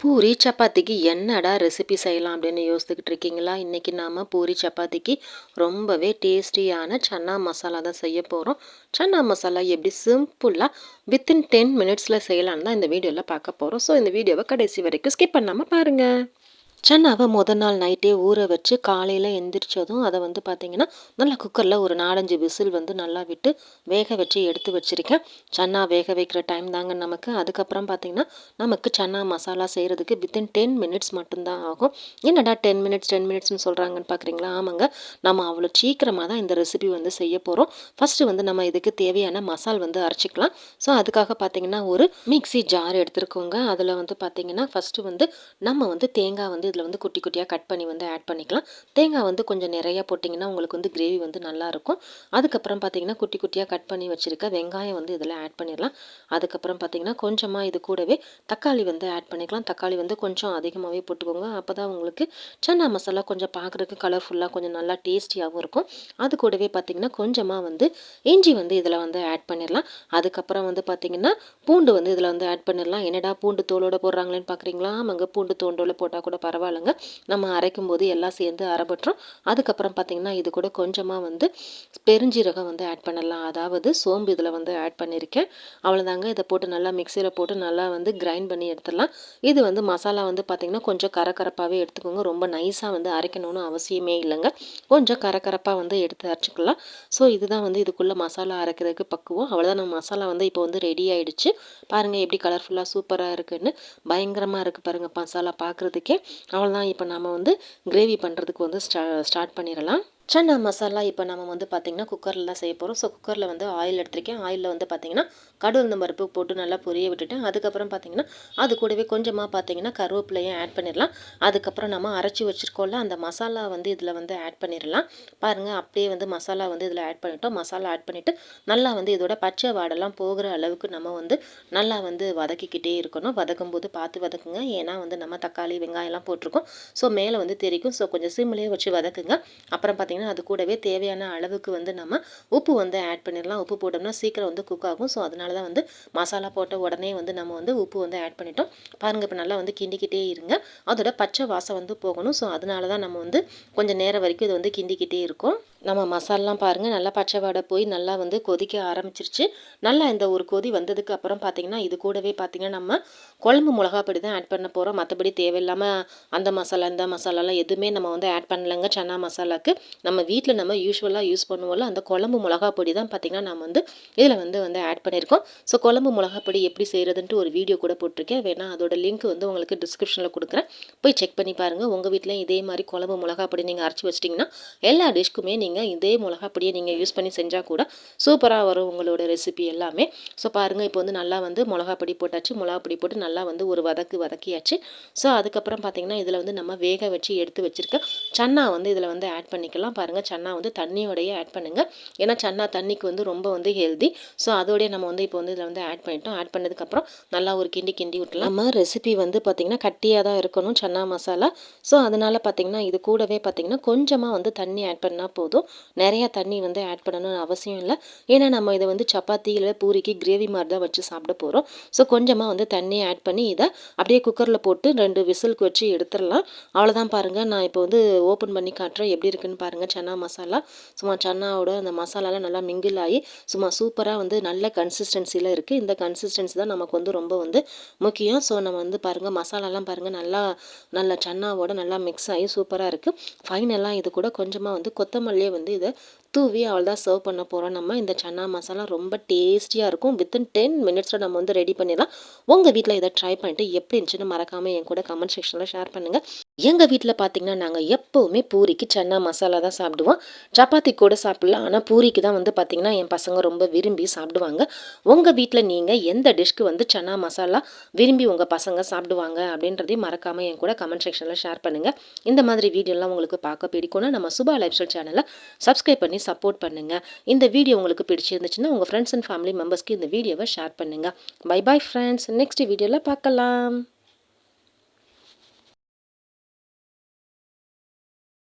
பூரி சப்பாத்திக்கு என்னடா ரெசிபி செய்யலாம் அப்படின்னு யோசித்துக்கிட்டு இருக்கீங்களா? இன்றைக்கி நாம் பூரி சப்பாத்திக்கு ரொம்பவே டேஸ்டியான சன்னா மசாலா தான் செய்ய போகிறோம். சன்னா மசாலா எப்படி சிம்பிளாக வித்தின் 10 மினிட்ஸில் செய்யலான்னு தான் இந்த வீடியோவில் பார்க்க போகிறோம். ஸோ இந்த வீடியோவை கடைசி வரைக்கும் ஸ்கிப் பண்ணாமல் பாருங்கள். சன்னாவை முதல் நாள் நைட்டே ஊற வச்சு காலையில் எந்திரிச்சதும் அதை வந்து பார்த்திங்கன்னா நல்லா குக்கரில் ஒரு 4-5 விசில் வந்து நல்லா விட்டு வேக வச்சு எடுத்து வச்சுருக்கேன். சன்னா வேக வைக்கிற டைம் தாங்க நமக்கு. அதுக்கப்புறம் பார்த்திங்கன்னா நமக்கு சன்னா மசாலா செய்கிறதுக்கு வித்தின் 10 மினிட்ஸ் மட்டும்தான் ஆகும். என்னடா 10 மினிட்ஸ்னு சொல்கிறாங்கன்னு பார்க்குறீங்களா? ஆமாங்க, நம்ம அவ்வளோ சீக்கிரமாக தான் இந்த ரெசிபி வந்து செய்ய போகிறோம். ஃபஸ்ட்டு வந்து நம்ம இதுக்கு தேவையான மசால் வந்து அரைச்சிக்கலாம். ஸோ அதுக்காக பார்த்திங்கன்னா ஒரு மிக்ஸி ஜார் எடுத்துருக்கோங்க. அதில் வந்து பார்த்திங்கன்னா ஃபஸ்ட்டு வந்து நம்ம வந்து தேங்காய் வந்து இதில் வந்து குட்டி குட்டியாக கட் பண்ணி வந்து ஆட் பண்ணிக்கலாம். தேங்காய் வந்து கொஞ்சம் நிறையா போட்டிங்கன்னா உங்களுக்கு வந்து கிரேவி வந்து நல்லாயிருக்கும். அதுக்கப்புறம் பார்த்திங்கன்னா குட்டி குட்டியாக கட் பண்ணி வச்சுருக்க வெங்காயம் வந்து இதில் ஆட் பண்ணிடலாம். அதுக்கப்புறம் பார்த்திங்கன்னா கொஞ்சமாக இது கூடவே தக்காளி வந்து ஆட் பண்ணிக்கலாம். தக்காளி வந்து கொஞ்சம் அதிகமாகவே போட்டுக்கோங்க. அப்போ தான் உங்களுக்கு சன்னா மசாலா கொஞ்சம் பார்க்குறதுக்கு கலர்ஃபுல்லாக கொஞ்சம் நல்லா டேஸ்டியாகவும் இருக்கும். அது கூடவே பார்த்திங்கன்னா கொஞ்சமாக வந்து இஞ்சி வந்து இதில் வந்து ஆட் பண்ணிடலாம். அதுக்கப்புறம் வந்து பார்த்திங்கன்னா பூண்டு வந்து இதில் வந்து ஆட் பண்ணிடலாம். என்னடா பூண்டு தோலோட போடுறாங்களேன்னு பார்க்குறீங்களா? ஆமாங்க, பூண்டு தோண்டோட போட்டால் கூட பரவாயில்லைங்க. நம்ம அரைக்கும் போது எல்லாம் சேர்ந்து அரைபட்டுரும். அதுக்கப்புறம் பார்த்திங்கன்னா இது கூட கொஞ்சமாக வந்து பெருஞ்சீரகம் வந்து ஆட் பண்ணலாம். அதாவது சோம்பு இதில் வந்து ஆட் பண்ணியிருக்கேன். அவ்வளோதாங்க. இதை போட்டு நல்லா மிக்சியில் போட்டு நல்லா வந்து கிரைண்ட் பண்ணி எடுத்துடலாம். இது வந்து மசாலா வந்து பார்த்திங்கன்னா கொஞ்சம் கரகரப்பாகவே எடுத்துக்கோங்க. ரொம்ப நைஸாக வந்து அரைக்கணும்னு அவசியமே இல்லைங்க. கொஞ்சம் கரகரப்பாக வந்து எடுத்து அரைச்சிக்கலாம். ஸோ இதுதான் வந்து இதுக்குள்ளே மசாலா அரைக்கிறதுக்கு பக்குவம். அவ்வளோதான், நம்ம மசாலா வந்து இப்போ வந்து ரெடி ஆகிடுச்சு. பாருங்கள் எப்படி கலர்ஃபுல்லாக சூப்பராக இருக்குதுன்னு. பயங்கரமாக இருக்குது பாருங்கள் மசாலா பார்க்குறதுக்கே. அவ்வளோதான், இப்போ நம்ம வந்து கிரேவி பண்ணுறதுக்கு வந்து ஸ்டார்ட் பண்ணிடலாம். சன்னா மசாலா இப்போ நம்ம வந்து பார்த்திங்கன்னா குக்கரில் தான் செய்ய போகிறோம். ஸோ குக்கரில் வந்து ஆயில் எடுத்திருக்கேன். ஆயிலில் வந்து பார்த்திங்கன்னா கடுகு பருப்பு போட்டு நல்லா பொரிய விட்டுட்டேன். அதுக்கப்புறம் பார்த்திங்கன்னா அது கூடவே கொஞ்சமாக பார்த்திங்கன்னா கருவேப்பிலையும் ஆட் பண்ணிடலாம். அதுக்கப்புறம் நம்ம அரைச்சி வச்சுருக்கோம்ல அந்த மசாலா வந்து இதில் வந்து ஆட் பண்ணிடலாம். பாருங்கள், அப்படியே வந்து மசாலா வந்து இதில் ஆட் பண்ணிட்டோம். மசாலா ஆட் பண்ணிவிட்டு நல்லா வந்து இதோட பச்சை வாடெல்லாம் போகிற அளவுக்கு நம்ம வந்து நல்லா வந்து வதக்கிக்கிட்டே இருக்கணும். வதக்கும் போது பார்த்து வதக்குங்க. ஏன்னா வந்து நம்ம தக்காளி வெங்காயம்லாம் போட்டிருக்கோம். ஸோ மேலே வந்து தெரிக்கும். ஸோ கொஞ்சம் சிம்லேயே வச்சு வதக்குங்க. அப்புறம் பார்த்திங்கன்னா அது கூடவே தேவையான அளவுக்கு வந்து நம்ம உப்பு வந்து ஆட் பண்ணிடலாம். உப்பு போட்டோம்னா சீக்கிரம் வந்து குக் ஆகும். ஸோ அதனால தான் வந்து மசாலா போட்ட உடனே வந்து நம்ம வந்து உப்பு வந்து ஆட் பண்ணிட்டோம். பாருங்கள், இப்போ நல்லா வந்து கிண்டிக்கிட்டே இருங்க. அதோட பச்சை வாசம் வந்து போகணும். ஸோ அதனால தான் நம்ம வந்து கொஞ்சம் நேரம் வரைக்கும் இது வந்து கிண்டிக்கிட்டே இருக்கும். நம்ம மசாலாம் பாருங்கள் நல்லா பச்சை வாடை போய் நல்லா வந்து கொதிக்க ஆரம்பிச்சிருச்சு. நல்லா இந்த ஒரு கொதி வந்ததுக்கு அப்புறம் பார்த்திங்கன்னா இது கூடவே பார்த்திங்கன்னா நம்ம குழம்பு மிளகா பொடி தான் ஆட் பண்ண போகிறோம். மற்றபடி தேவையில்லாமல் அந்த மசாலா இந்த மசாலாலாம் எதுவுமே நம்ம வந்து ஆட் பண்ணலைங்க. சன்னா மசாலாவுக்கு நம்ம வீட்டில் நம்ம யூஸ்வலாக யூஸ் பண்ணுவோம்ல அந்த குழம்பு மிளகா பொடி தான் பார்த்திங்கன்னா நம்ம வந்து இதில் வந்து ஆட் பண்ணியிருக்கோம். ஸோ குழம்பு மிளகா பொடி எப்படி செய்கிறதுன்ட்டு ஒரு வீடியோ கூட போட்டிருக்கேன். வேணால் அதோட லிங்க் வந்து உங்களுக்கு டிஸ்கிரிப்ஷனில் கொடுக்குறேன். போய் செக் பண்ணி பாருங்கள். உங்கள் வீட்டிலையும் இதே மாதிரி குழம்பு மிளகா பொடி நீங்கள் அரைச்சி வச்சிட்டிங்கன்னா எல்லா டிஷ்க்குமே நீங்கள் இதே மிளகா பொடியை நீங்கள் யூஸ் பண்ணி செஞ்சால் கூட சூப்பராக வரும் உங்களோட ரெசிபி எல்லாமே. ஸோ பாருங்கள், இப்போ வந்து நல்லா வந்து மிளகா பொடி போட்டாச்சு. மிளகா பொடி போட்டு நல்லா வந்து ஒரு வதக்கியாச்சு. ஸோ அதுக்கப்புறம் பார்த்திங்கன்னா இதில் வந்து நம்ம வேக வச்சு எடுத்து வச்சுருக்க சன்னா வந்து இதில் வந்து ஆட் பண்ணிக்கலாம். பாருங்கள், சன்னா வந்து தண்ணியோடையே ஆட் பண்ணுங்கள். ஏன்னா சன்னா தண்ணிக்கு வந்து ரொம்ப வந்து ஹெல்தி. ஸோ அதோடய நம்ம வந்து இப்போ வந்து இதில் வந்து ஆட் பண்ணிட்டோம். ஆட் பண்ணதுக்கப்புறம் நல்லா ஒரு கிண்டி விட்டலாம். நம்ம ரெசிபி வந்து பார்த்திங்கன்னா கட்டியாக தான் இருக்கணும் சன்னா மசாலா. ஸோ அதனால் பார்த்திங்கன்னா இது கூடவே பார்த்திங்கன்னா கொஞ்சமாக வந்து தண்ணி ஆட் பண்ணால் போதும். நிறையா தண்ணி வந்து ஆட் பண்ணணும்னு அவசியம் இல்லை. ஏன்னா நம்ம இதை வந்து சப்பாத்தி இல்லை பூரிக்கு கிரேவி மாதிரி தான் வச்சு சாப்பிட போகிறோம். ஸோ கொஞ்சமாக வந்து தண்ணி ஆட் பண்ணி இதை அப்படியே குக்கரில் போட்டு 2 விசிலுக்கு வச்சு எடுத்துடலாம். அவ்வளோதான். பாருங்கள், நான் இப்போ வந்து ஓப்பன் பண்ணி காட்டுறேன் எப்படி இருக்குன்னு பாருங்கள். சன்னா மசாலா சும்மா சன்னாவோட அந்த மசாலாலாம் நல்லா மிங்கிள் ஆகி சும்மா சூப்பராக வந்து நல்ல கன்சிஸ்டன்சியில் இருக்குது. இந்த கன்சிஸ்டன்சி தான் நமக்கு வந்து ரொம்ப வந்து முக்கியம். ஸோ நம்ம வந்து பாருங்கள் மசாலாலாம் பாருங்கள் நல்லா சன்னாவோட நல்லா மிக்ஸ் ஆகி சூப்பராக இருக்குது. ஃபைனலாக இது கூட கொஞ்சமாக வந்து கொத்தமல்லியே வந்து இதை தூவி அவ்வளோதான் சர்வ் பண்ண போகிறோம். நம்ம இந்த சன்னா மசாலா ரொம்ப டேஸ்டியாக இருக்கும். வித்தின் 10 மினிட்ஸில் நம்ம வந்து ரெடி பண்ணிடலாம். உங்கள் வீட்டில் இதை ட்ரை பண்ணிட்டு எப்படி இருந்துச்சுன்னு மறக்காமல் என் கூட கமெண்ட் செக்ஷனில் ஷேர் பண்ணுங்கள். எங்கள் வீட்டில் பார்த்திங்கன்னா நாங்கள் எப்போவுமே பூரிக்கு சன்னா மசாலா தான் சாப்பிடுவோம். சப்பாத்தி கூட சாப்பிடலாம். ஆனால் பூரிக்கு தான் வந்து பார்த்திங்கன்னா என் பசங்க ரொம்ப விரும்பி சாப்பிடுவாங்க. உங்கள் வீட்டில் நீங்கள் எந்த டிஷ்க்கு வந்து சன்னா மசாலா விரும்பி உங்கள் பசங்க சாப்பிடுவாங்க அப்படின்றதையும் மறக்காமல் என் கூட கமெண்ட் செக்ஷனில் ஷேர் பண்ணுங்கள். இந்த மாதிரி வீடியோலாம் உங்களுக்கு பார்க்க பிடிக்கும்னா நம்ம சுபா லைஃப் ஸ்டைல் சேனலை சப்ஸ்கிரைப் பண்ணி சப்போர்ட் பண்ணுங்கள். இந்த வீடியோ உங்களுக்கு பிடிச்சிருந்துச்சுன்னா உங்கள் ஃப்ரெண்ட்ஸ் அண்ட் ஃபேமிலி மெம்பர்ஸ்க்கு இந்த வீடியோவை ஷேர் பண்ணுங்கள். Bye bye friends. நெக்ஸ்ட் வீடியோவில் பார்க்கலாம்.